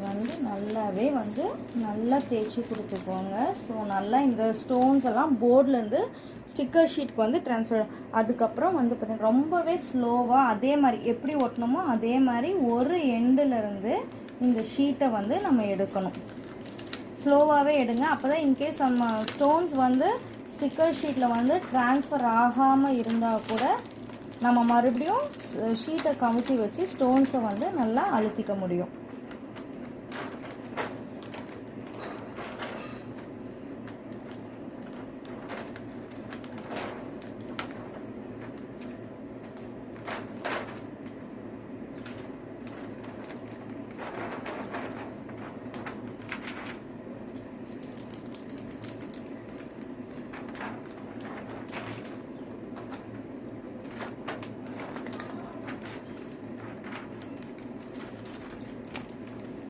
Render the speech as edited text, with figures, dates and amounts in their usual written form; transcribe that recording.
வந்து நல்லாவே வந்து நல்லா தேய்ச்சி கொடுத்துக்கோங்க. ஸோ நல்லா இந்த ஸ்டோன்ஸ் எல்லாம் போர்ட்லேருந்து ஸ்டிக்கர் ஷீட்டுக்கு வந்து ட்ரான்ஸ்ஃபர். அதுக்கப்புறம் வந்து பார்த்திங்கன்னா ரொம்பவே ஸ்லோவாக அதே மாதிரி எப்படி ஒட்டணுமோ அதே மாதிரி ஒரு எண்டுலேருந்து இந்த ஷீட்டை வந்து நம்ம எடுக்கணும். ஸ்லோவாகவே எடுங்க. அப்போ தான் இன்கேஸ் நம்ம ஸ்டோன்ஸ் வந்து ஸ்டிக்கர் ஷீட்டில் வந்து ட்ரான்ஸ்ஃபர் ஆகாமல் இருந்தால் கூட நம்ம மறுபடியும் ஷீட்டை கமுத்தி வச்சு ஸ்டோன்ஸை வந்து நல்லா அழுத்திக்க முடியும்.